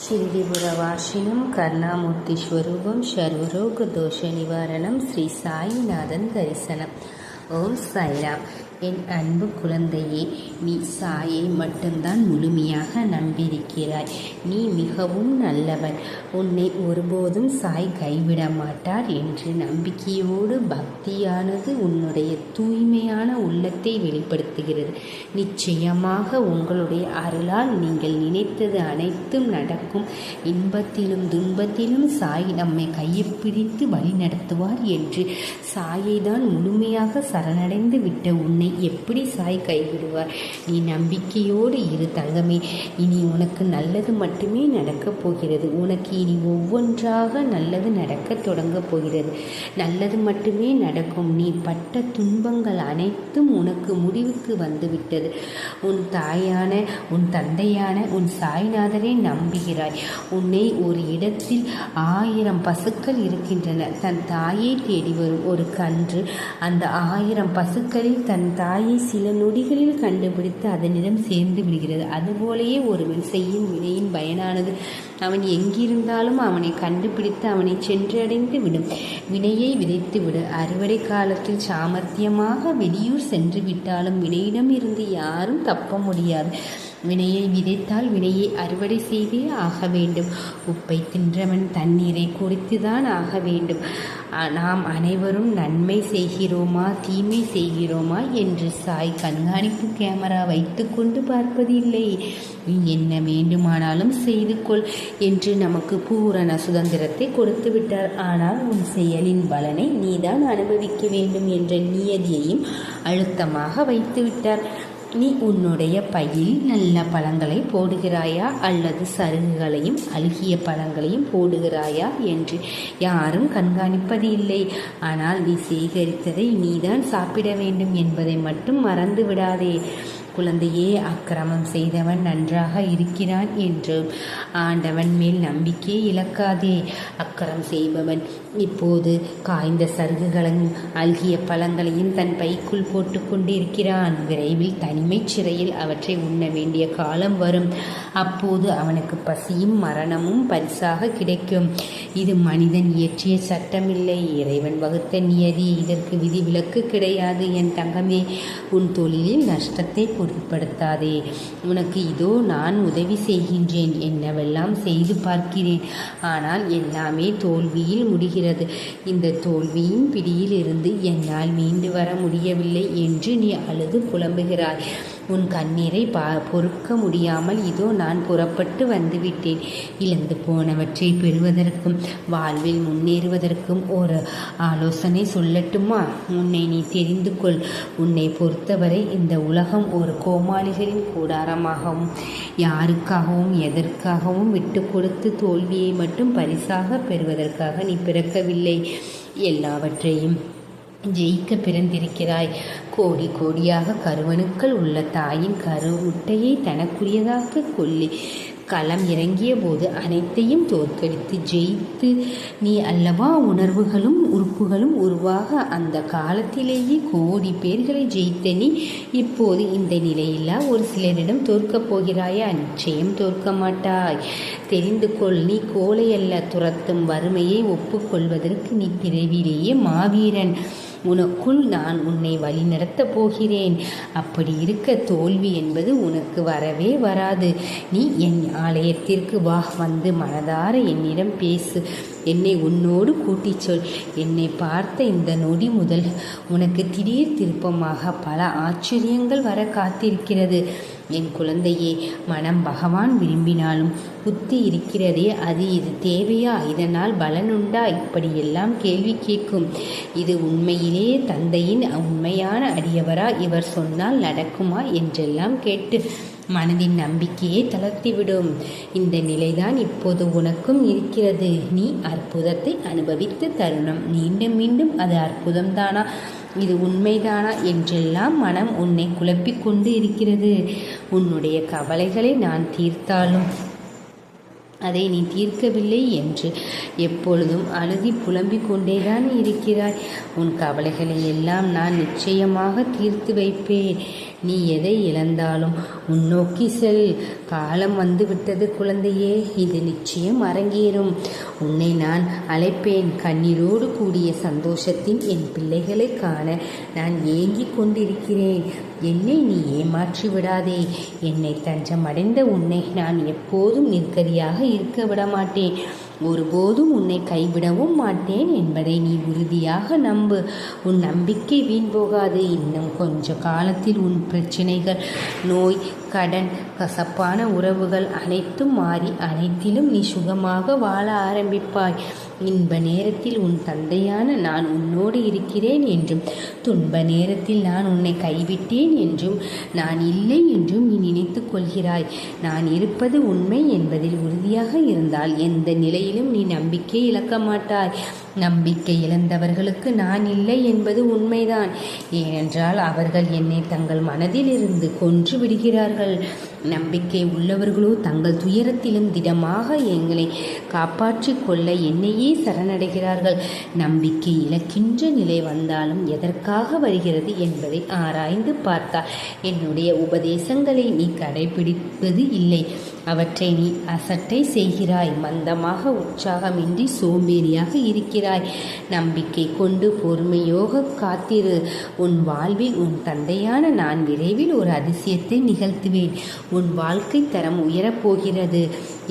शिरडीपुरवासिनं करुणामूर्तिस्वरूपं सर्वरोगदोषनिवारणं श्री साईनाथन दर्शनम. ஓம் சாய்ராம். என் அன்பு குழந்தையே, நீ சாயை மட்டும்தான் முழுமையாக நம்பியிருக்கிறாய். நீ மிகவும் நல்லவன். உன்னை ஒருபோதும் சாய் கைவிட மாட்டார் என்று நம்பிக்கையோடு பக்தியானது உன்னுடைய தூய்மையான உள்ளத்தை வெளிப்படுத்துகிறது. நிச்சயமாக உங்களுடைய அருளால் நீங்கள் நினைத்தது அனைத்தும் நடக்கும். இன்பத்திலும் துன்பத்திலும் சாய் நம்மை கையப்பிடித்து வழி நடத்துவார் என்று சாயை தான் முழுமையாக சரணடைந்து விட்ட உன்னை எப்படி சாய் கைவிடுவார்? நீ நம்பிக்கையோடு இரு தங்கமே. இனி உனக்கு நல்லது மட்டுமே நடக்கப் போகிறது. உனக்கு இனி ஒவ்வொன்றாக நல்லது நடக்க தொடங்கப் போகிறது. நல்லது மட்டுமே நடக்கும். நீ பட்ட துன்பங்கள் அனைத்தும் உனக்கு முடிவுக்கு வந்துவிட்டது. உன் தாயான, உன் தந்தையான உன் சாய்நாதரை நம்புகிறாய். உன்னை ஒரு இடத்தில் 1000 பசுக்கள் இருக்கின்றன. தன் தாயை தேடி வரும் ஒரு கன்று அந்த 1000 பசுக்களில் தன் தாயை சில நொடிகளில் கண்டுபிடித்து அதனிடம் சேர்ந்து விடுகிறது. அதுபோலேயே ஒருவன் செய்யும் வினையின் பயனானது அவன் எங்கிருந்தாலும் அவனை கண்டுபிடித்து அவனை சென்றடைந்து விடும். வினையை விதைத்து விடு. அறுவடை காலத்தில் சாமர்த்தியமாக வெளியூர் சென்று விட்டாலும் வினையிடம் இருந்து யாரும் தப்ப முடியாது. வினையை விதைத்தால் வினையை அறுவடை செய்தே ஆக வேண்டும். உப்பை தின்றவன் தண்ணீரை குடித்துதான் ஆக வேண்டும். நாம் அனைவரும் நன்மை செய்கிறோமா தீமை செய்கிறோமா என்று சாய் கண்காணிப்பு கேமரா வைத்து கொண்டு பார்ப்பதில்லை. நீ என்ன வேண்டுமானாலும் செய்து கொள் என்று நமக்கு பூரண சுதந்திரத்தை கொடுத்து விட்டார். ஆனால் உன் செயலின் பலனை நீதான் அனுபவிக்க வேண்டும் என்ற நியதியையும் அழுத்தமாக வைத்து விட்டார். நீ உன்னுடைய பையில் நல்ல பழங்களை போடுகிறாயா அல்லது சருகுகளையும் அழுகிய பழங்களையும் போடுகிறாயா என்று யாரும் கண்காணிப்பது இல்லை. ஆனால் நீ சேகரித்ததை நீதான் சாப்பிட வேண்டும் என்பதை மட்டும் மறந்து விடாதே. குழந்தையே, அக்கிரமம் செய்தவன் நன்றாக இருக்கிறான் என்று ஆண்டவன் மேல் நம்பிக்கை இழக்காதே. அக்கிரம் செய்பவன் இப்போது காய்ந்த சருகுகளையும் அழுகிய பழங்களையும் தன் பைக்குள் போட்டு கொண்டிருக்கிறான். விரைவில் தனிமை சிறையில் அவற்றை உண்ண வேண்டிய காலம் வரும். அப்போது அவனுக்கு பசியும் மரணமும் பரிசாக கிடைக்கும். இது மனிதன் இயற்றிய சட்டமில்லை, இறைவன் வகுத்த நியதி. இதற்கு விதிவிலக்கு கிடையாது. என் தங்கமே, உன் தொழிலில் நஷ்டத்தை பொருட்படுத்தாதே. உனக்கு இதோ நான் உதவி செய்கின்றேன். என்னவெல்லாம் செய்து பார்க்கிறேன். ஆனால் எல்லாமே தோல்வியில் முடிகிறது. இந்த தோல்வியின் பிடியில் இருந்து என்னால் மீண்டு வர முடியவில்லை என்று நீ அழுது புலம்புகிறாய். உன் கண்ணீரை பொறுக்க முடியாமல் இதோ நான் புறப்பட்டு வந்துவிட்டேன். இழந்து போனவற்றை பெறுவதற்கும் வாழ்வில் முன்னேறுவதற்கும் ஒரு ஆலோசனை சொல்லட்டுமா? உன்னை நீ தெரிந்து கொள். உன்னை பொறுத்தவரை இந்த உலகம் ஒரு கோமாளிகளின் கூடாரமாகவும் யாருக்காகவும் எதற்காகவும் விட்டு கொடுத்து தோல்வியை மட்டும் பரிசாக பெறுவதற்காக நீ பிறக்கவில்லை. எல்லாவற்றையும் ஜெயிக்க பிறந்திருக்கிறாய். கோடி கோடியாக கருவணுக்கள் உள்ள தாயின் முட்டையை தனக்குரியதாக கொள்ளி களம் இறங்கிய போது அனைத்தையும் தோற்கடித்து ஜெயித்து நீ அல்லவா உணர்வுகளும் உறுப்புகளும் உருவாக அந்த காலத்திலேயே கோடி பேர்களை ஜெயித்த நீ இப்போது இந்த நிலையில்லா ஒரு சிலரிடம் தோற்கப் போகிறாயா? நிச்சயம் தோற்க மாட்டாய். தெரிந்து கொள். நீ கோழை அல்ல. துரத்தும் வறுமையை ஒப்புக்கொள்வதற்கு நீ பிறவிலேயே மாவீரன். உனக்குள் நான் உன்னை வழி நடத்தப் போகிறேன். அப்படி இருக்க தோல்வி என்பது உனக்கு வரவே வராது. நீ என் ஆலயத்திற்கு வா. வந்து மனதார என்னிடம் பேசு. என்னை உன்னோடு கூட்டிச் சொல். என்னை பார்த்த இந்த நொடி முதல் உனக்கு திடீர் திருப்பமாக பல ஆச்சரியங்கள் வர காத்திருக்கிறது. என் குழந்தையே, மனம் பகவான் விரும்பினாலும் புத்தி இருக்கிறதே, இது தேவையா? இதனால் பலனுண்டா? இப்படியெல்லாம் கேள்வி கேட்கும். இது உண்மையிலே தந்தையின் உண்மையான அடியவரா? இவர் சொன்னால் நடக்குமா என்றெல்லாம் கேட்டு மனதின் நம்பிக்கையை தளர்த்திவிடும். இந்த நிலைதான் இப்போது உனக்கும் இருக்கிறது. நீ அற்புதத்தை அனுபவித்த தருணம். மீண்டும் மீண்டும் அது அற்புதம்தானா, இது உண்மைதானா என்றெல்லாம் மனம் உன்னை குழப்பிக்கொண்டு இருக்கிறது. உன்னுடைய கவலைகளை நான் தீர்த்தாலும் அதை நீ தீர்க்கவில்லை என்று எப்பொழுதும் அழுதி புலம்பிக் கொண்டேதான் இருக்கிறாய். உன் கவலைகளை எல்லாம் நான் நிச்சயமாக தீர்த்து வைப்பேன். நீ எதை இழந்தாலும் முன்னோக்கி செல். காலம் வந்துவிட்டது குழந்தையே, இது நிச்சயம் அரங்கேறும். உன்னை நான் அழைப்பேன். கண்ணீரோடு கூடிய சந்தோஷத்தின் என் பிள்ளைகளை காண நான் ஏங்கிக் கொண்டிருக்கிறேன். என்னை நீ ஏமாற்றி விடாதே. என்னை தஞ்சமடைந்த உன்னை நான் எப்போதும் நிற்கதியாக இருக்க விடமாட்டேன். ஒருபோதும் உன்னை கைவிடவும் மாட்டேன் என்பதை நீ உறுதியாக நம்பு. உன் நம்பிக்கை வீண் போகாது. இன்னும் கொஞ்ச காலத்தில் உன் பிரச்சனைகள், நோய், கடன், கசப்பான உறவுகள் அனைத்தும் மாறி அனைத்திலும் நீ சுகமாக வாழ ஆரம்பிப்பாய். இன்ப நேரத்தில் உன் தந்தையான நான் உன்னோடு இருக்கிறேன் என்றும், துன்ப நேரத்தில் நான் உன்னை கைவிட்டேன் என்றும், நான் இல்லை என்றும் நீ நினைத்து கொள்கிறாய். நான் இருப்பது உண்மை என்பதில் உறுதியாக இருந்தால் எந்த நிலையிலும் நீ நம்பிக்கை இழக்க மாட்டாய். நம்பிக்கை இழந்தவர்களுக்கு நான் இல்லை என்பது உண்மைதான். ஏனென்றால் அவர்கள் என்னை தங்கள் மனதிலிருந்து கொன்று விடுகிறார்கள். நம்பிக்கை உள்ளவர்களோ தங்கள் துயரத்திலும் திடமாக எங்களை காப்பாற்றிக் கொள்ள என்னையே சரணடைகிறார்கள். நம்பிக்கை இழக்கின்ற நிலை வந்தாலும் எதற்காக வருகிறது என்பதை ஆராய்ந்து பார்த்தால் என்னுடைய உபதேசங்களை நீ கடைபிடிப்பது இல்லை. அவற்றை நீ அசட்டை செய்கிறாய். மந்தமாக, உற்சாகமின்றி சோம்பேறியாக இருக்கிறாய். நம்பிக்கை கொண்டு பொறுமையோக காத்திரு. உன் வாழ்வில் உன் தந்தையான நான் விரைவில் ஒரு அதிசயத்தை நிகழ்த்துவேன். உன் வாழ்க்கை தரம் உயரப்போகிறது.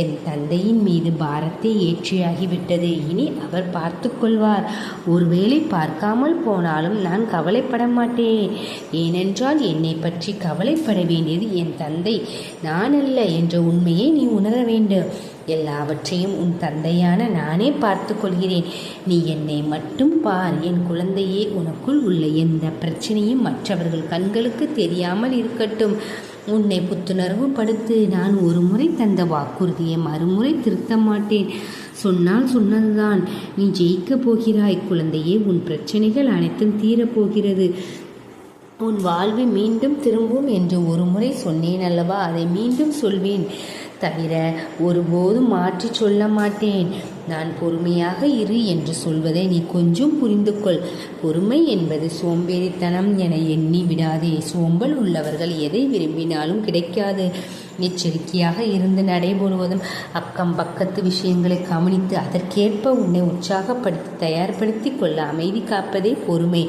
என் தந்தையின் மீது பாரத்தை ஏற்றியாகிவிட்டது. இனி அவர் பார்த்து கொள்வார். ஒருவேளை பார்க்காமல் போனாலும் நான் கவலைப்பட மாட்டேன். ஏனென்றால் என்னை பற்றி கவலைப்பட வேண்டியது என் தந்தை, நான் அல்ல என்ற உண்மையை நீ உணர வேண்டும். எல்லாவற்றையும் உன் தந்தையான நானே பார்த்து கொள்கிறேன். நீ என்னை மட்டும் பார். என் குழந்தையே, உனக்குள் உள்ள எந்த பிரச்சனையும் மற்றவர்கள் கண்களுக்கு தெரியாமல் இருக்கட்டும். உன்னை புத்துணர்வு படுத்து. நான் ஒரு முறை தந்த வாக்குறுதியை மறுமுறை திருத்த மாட்டேன். சொன்னால் சொன்னதுதான். நீ ஜெயிக்கப் போகிறாய் குழந்தையே. உன் பிரச்சனைகள் அனைத்தும் தீரப்போகிறது. உன் வாழ்வு மீண்டும் திரும்பும் என்று ஒரு முறை சொன்னேன் அல்லவா, அதை மீண்டும் சொல்வேன். தவிர ஒருபோதும் மாற்றி சொல்ல மாட்டேன். நான் பொறுமையாக இரு என்று சொல்வதை நீ கொஞ்சம் புரிந்து கொள். பொறுமை என்பது சோம்பேறித்தனம் என எண்ணி விடாதே. சோம்பல் உள்ளவர்கள் எதை விரும்பினாலும் கிடைக்காது. எச்சரிக்கையாக இருந்து நடைபெறுவதும், அக்கம் பக்கத்து விஷயங்களை கவனித்து அதற்கேற்ப உன்னை உற்சாகப்படுத்தி தயார்படுத்தி கொள்ள அமைதி காப்பதே பொறுமை.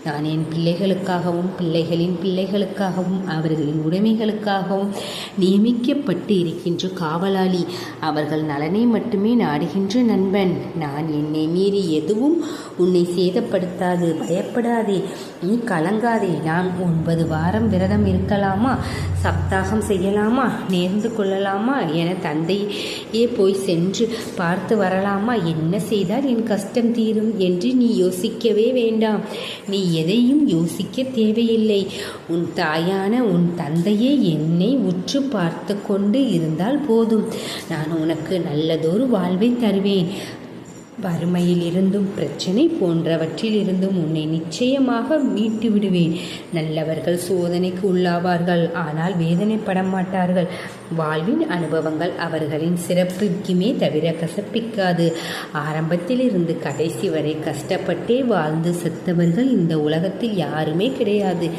நான் என் பிள்ளைகளுக்காகவும் பிள்ளைகளின் பிள்ளைகளுக்காகவும் அவர்களின் உடைமைகளுக்காகவும் நியமிக்கப்பட்டு இருக்கின்ற காவலாளி. அவர்கள் நலனை மட்டுமே நாடுகின்ற நண்பன். நான் என்னை மீறி எதுவும் உன்னை சேதப்படுத்தாது. பயப்படாதே, நீ கலங்காதே. நான் 9 வாரம் விரதம் இருக்கலாமா, சப்தாகம் செய்யலாமா, நேர்ந்து கொள்ளலாமா என தந்தையே போய் சென்று பார்த்து வரலாமா, என்ன செய்தால் என் கஷ்டம் தீரும் என்று நீ யோசிக்கவே வேண்டாம். நீ எதையும் யோசிக்க தேவையில்லை. உன் தாயான உன் தந்தையே என்னை உற்று பார்த்து கொண்டு இருந்தால் போதும். நான் உனக்கு நல்லதொரு வாழ்வை தருவேன். வறுமையில் இருந்தும் பிரச்சனை போன்றவற்றில் இருந்தும் உன்னை நிச்சயமாக மீட்டு விடுவேன். நல்லவர்கள் சோதனைக்கு உள்ளாவார்கள், ஆனால் வேதனைப்பட மாட்டார்கள். வாழ்வின் அனுபவங்கள் அவர்களின் சிறப்பிற்குமே தவிர கசப்பிக்காது. ஆரம்பத்தில் இருந்து கடைசி வரை கஷ்டப்பட்டே வாழ்ந்து செத்தவர்கள் இந்த உலகத்தில் யாருமே கிடையாது.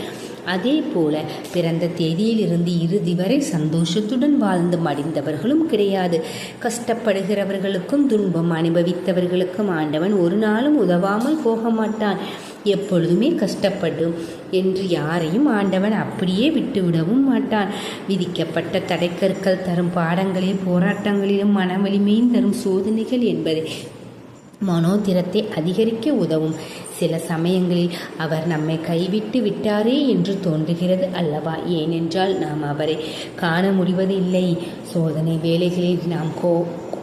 அதே போல பிறந்த தேதியிலிருந்து இறுதி வரை சந்தோஷத்துடன் வாழ்ந்து மடிந்தவர்களும் கிடையாது. கஷ்டப்படுகிறவர்களுக்கும் துன்பம் அனுபவித்தவர்களுக்கும் ஆண்டவன் ஒரு நாளும் உதவாமல் போக மாட்டான். எப்பொழுதுமே கஷ்டப்படும் என்று யாரையும் ஆண்டவன் அப்படியே விட்டுவிடவும் மாட்டான். விதிக்கப்பட்ட தடைக்கற்கள் தரும் பாடங்களே போராட்டங்களிலும் மன வலிமையும் தரும் சோதனைகள் என்பதை மனோதிரத்தை அதிகரிக்க உதவும். சில சமயங்களில் அவர் நம்மை கைவிட்டு விட்டாரே என்று தோன்றுகிறது அல்லவா? ஏனென்றால் நாம் அவரை காண முடிவதில்லை. சோதனை வேளைகளில் நாம்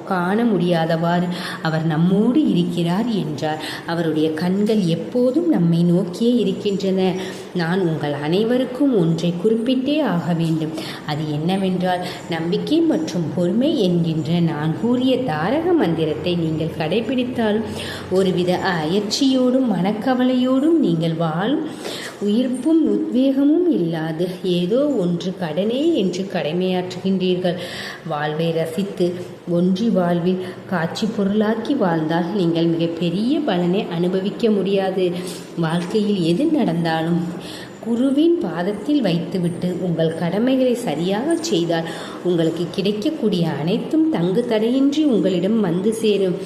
காண முடியாதவாறு அவர் நம்மோடு இருக்கிறார் என்றார். அவருடைய கண்கள் எப்போதும் நம்மை நோக்கியே இருக்கின்றன. நான் உங்கள் அனைவருக்கும் ஒன்றை குறிப்பிட்டே ஆக வேண்டும். அது என்னவென்றால், நம்பிக்கை மற்றும் பொறுமை என்கின்ற நான் கூறிய தாரக மந்திரத்தை நீங்கள் கடைபிடித்தாலும் ஒருவித அயற்சியோடும் மனக்கவலையோடும் நீங்கள் வாழும் உயிர்ப்பும் உத்வேகமும் இல்லாது ஏதோ ஒன்று கடனே என்று கடமையாற்றுகின்றீர்கள். வாழ்வை ரசித்து ஒன்றி வாழ்வில் காட்சி பொருளாக்கி வாழ்ந்தால் நீங்கள் மிகப்பெரிய பலனை அனுபவிக்க முடியாது. வாழ்க்கையில் எது நடந்தாலும் குருவின் பாதத்தில் வைத்துவிட்டு உங்கள் கடமைகளை சரியாக செய்தால் உங்களுக்கு கிடைக்கக்கூடிய அனைத்தும் தங்கு தடையின்றி உங்களிடம் வந்து சேரும்.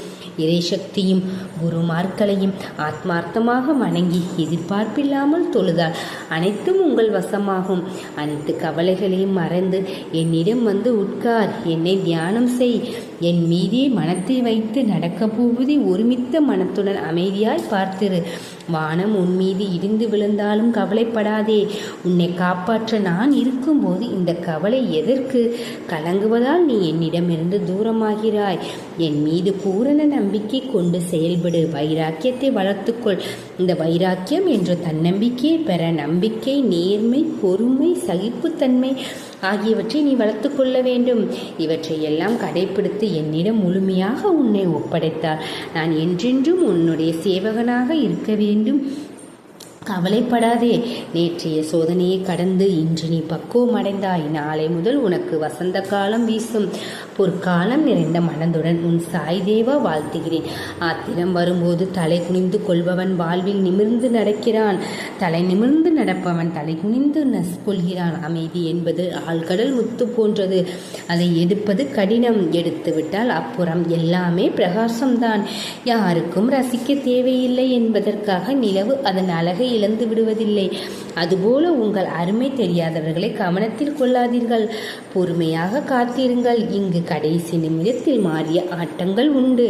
இறைசக்தியும் குருமார்களையும் ஆத்மார்த்தமாக வணங்கி எதிர்பார்ப்பில்லாமல் தொழுதால் அனைத்தும் உங்கள் வசமாகும். அனைத்து கவலைகளையும் மறந்து என்னிடம் வந்து உட்கார், என்னை தியானம் செய், என் மீதே மனத்தை வைத்து நடக்கப் போவதை ஒருமித்த மனத்துடன் அமைதியாய் பார்த்திரு. வானம் உன் மீது இடிந்து விழுந்தாலும் கவலைப்படாதே. உன்னை காப்பாற்ற நான் இருக்கும்போது இந்த கவலை எதற்கு? கலங்குவதால் நீ என்னிடமிருந்து தூரமாகிறாய். என் மீது பூரண நம்பிக்கை கொண்டு செயல்படு. வைராக்கியத்தை வளர்த்துக்கொள். இந்த வைராக்கியம் என்ற தன்னம்பிக்கையை பெற நம்பிக்கை, நேர்மை, பொறுமை, சகிப்புத்தன்மை ஆகியவற்றை நீ வளர்த்து கொள்ள வேண்டும். இவற்றை எல்லாம் கடைபிடித்து என்னிடம் முழுமையாக உன்னை ஒப்படைத்தால் நான் என்றென்றும் உன்னுடைய சேவகனாக இருக்க வேண்டும். கவலைப்படாதே. நேற்றைய சோதனையை கடந்து இன்று நீ பக்குவம் அடைந்தாய். நாளை முதல் உனக்கு வசந்த காலம் வீசும். பொற்காலம் நிறைந்த மனதுடன் உன் சாய் தேவா வாழ்த்துகிறேன். ஆத்திரம் வரும்போது தலை குனிந்து கொள்பவன் வாழ்வில் நிமிர்ந்து நடக்கிறான். தலை நிமிர்ந்து நடப்பவன் தலை குனிந்து கொள்கிறான். அமைதி என்பது ஆழ்கடல் முத்து போன்றது. அதை எடுப்பது கடினம். எடுத்துவிட்டால் அப்புறம் எல்லாமே பிரகாசம்தான். யாருக்கும் ரசிக்க தேவையில்லை என்பதற்காக நிலவு அதன் அழகை இழந்து விடுவதில்லை. அதுபோல உங்கள் அருமை தெரியாதவர்களை கவனத்தில் கொள்ளாதீர்கள். பொறுமையாக காத்திருங்கள். இங்கு கடைசி நிமிடத்தில் மாறிய ஆட்டங்கள் உண்டு.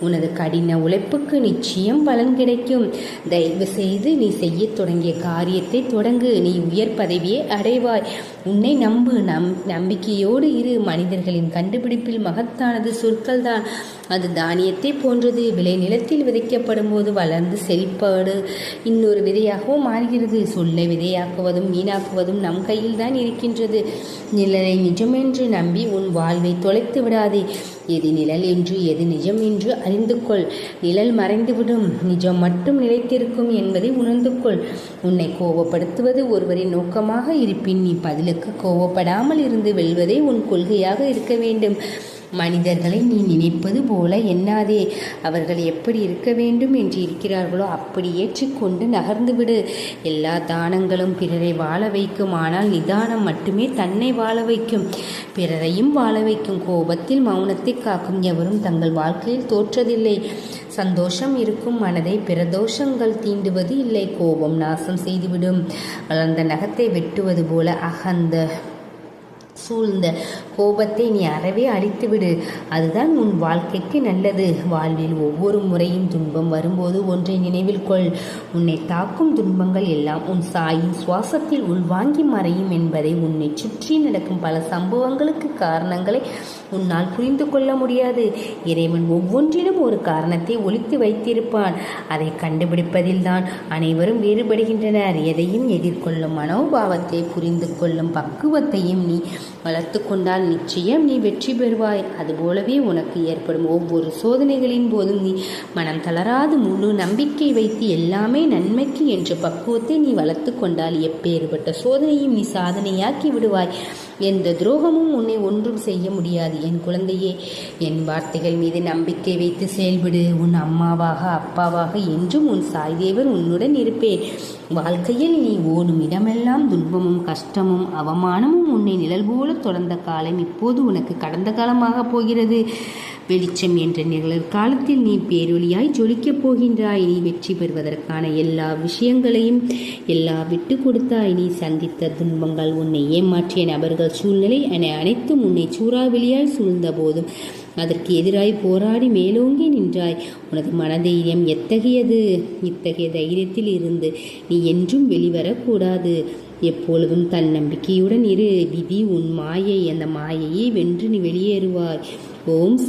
உனது கடின உழைப்புக்கு நிச்சயம் பலன் கிடைக்கும். தயவு செய்து நீ செய்ய தொடங்கிய காரியத்தை தொடங்கு. நீ உயர் பதவியை அடைவாய். உன்னை நம்பு. நம்பிக்கையோடு இரு. மனிதர்களின் கண்டுபிடிப்பில் மகத்தானது சொற்கள் தான். அது தானியத்தை போன்றது. விளை நிலத்தில் விதைக்கப்படும் போது வளர்ந்து செழிப்பாடு இன்னொரு விதையாகவும் மாறுகிறது. சொல்லை விதையாக்குவதும் வீணாக்குவதும் நம் கையில் தான் இருக்கின்றது. நிழலை நிஜமென்று நம்பி உன் வாழ்வை தொலைத்து விடாதே. எது நிழல் என்று எது நிஜம் என்று அறிந்து கொள். நிழல் மறைந்துவிடும், நிஜம் மட்டும் நிலைத்திருக்கும் என்பதை உணர்ந்து கொள். உன்னை கோபப்படுத்துவது ஒருவரின் நோக்கமாக இருப்பின் நீ பதிலுக்கு கோபப்படாமல் இருந்து வெல்வதே உன் கொள்கையாக இருக்க வேண்டும். மனிதர்களை நீ நினைப்பது போல எண்ணாதே. அவர்கள் எப்படி இருக்க வேண்டும் என்று இருக்கிறார்களோ அப்படி ஏற்றுக்கொண்டு நகர்ந்துவிடு. எல்லா தானங்களும் பிறரை வாழ வைக்கும். ஆனால் நிதானம் மட்டுமே தன்னை வாழ வைக்கும், பிறரையும் வாழ வைக்கும். கோபத்தில் மௌனத்தை காக்கும் எவரும் தங்கள் வாழ்க்கையில் தோற்றதில்லை. சந்தோஷம் இருக்கும் மனதை பிரதோஷங்கள் தீண்டுவது இல்லை. கோபம் நாசம் செய்துவிடும். வளர்ந்த நகத்தை வெட்டுவது போல அகந்த சூழ்ந்த கோபத்தை நீ அறவே அழித்துவிடு. அதுதான் உன் வாழ்க்கைக்கு நல்லது. வாழ்வில் ஒவ்வொரு முறையும் துன்பம் வரும்போது ஒன்றை நினைவில் கொள். உன்னை தாக்கும் துன்பங்கள் எல்லாம் உன் சாயின் சுவாசத்தில் உள்வாங்கி மறையும் என்பதை உன்னை சுற்றி நடக்கும் பல சம்பவங்களுக்கு காரணங்களை உன்னால் புரிந்து கொள்ள முடியாது. இறைவன் ஒவ்வொன்றிலும் ஒரு காரணத்தை ஒளித்து வைத்திருப்பான். அதை கண்டுபிடிப்பதில் தான் அனைவரும் வேறுபடுகின்றனர். எதையும் எதிர்கொள்ளும் மனோபாவத்தை புரிந்து கொள்ளும் பக்குவத்தையும் நீ வளர்த்து கொண்டால் நிச்சயம் நீ வெற்றி பெறுவாய். அதுபோலவே உனக்கு ஏற்படும் ஒவ்வொரு சோதனைகளின் போதும் நீ மனம் தளராது முழு நம்பிக்கை வைத்து எல்லாமே நன்மைக்கு என்ற பக்குவத்தை நீ வளர்த்து கொண்டால் எப்பேற்பட்ட சோதனையும் நீ சாதனையாக்கி விடுவாய். எந்த துரோகமும் உன்னை ஒன்றும் செய்ய முடியாது. என் குழந்தையே, என் வார்த்தைகள் மீது நம்பிக்கை வைத்து செயல்படு. உன் அம்மாவாக அப்பாவாக என்றும் உன் சாய்தேவர் உன்னுடன் இருப்பேன். வாழ்க்கையில் நீ ஓடும் இடமெல்லாம் துன்பமும் கஷ்டமும் அவமானமும் உன்னை நிழல் போல தொடர்ந்த காலம் இப்போது உனக்கு கடந்த காலமாக போகிறது. வெளிச்சம் என்ற நிழல் காலத்தில் நீ பேரொளியாய் ஜொலிக்கப் போகின்றாய். நீ வெற்றி பெறுவதற்கான எல்லா விஷயங்களையும் விட்டு கொடுத்தாய். நீ சந்தித்த துன்பங்கள், உன்னை ஏமாற்றிய நபர்கள், சூழ்நிலை என அனைத்தும் உன்னை சூறாவளியாய் சூழ்ந்த போதும் அதற்கு எதிராய் போராடி மேலோங்கி நின்றாய். உனது மனதைரியம் எத்தகையது! இத்தகைய தைரியத்தில் இருந்து நீ என்றும் வெளிவரக்கூடாது. எப்பொழுதும் தன்னம்பிக்கையுடன் இரு. விதி உன் மாயை. அந்த மாயையை வென்று நீ வெளியேறுவாய். ஓம்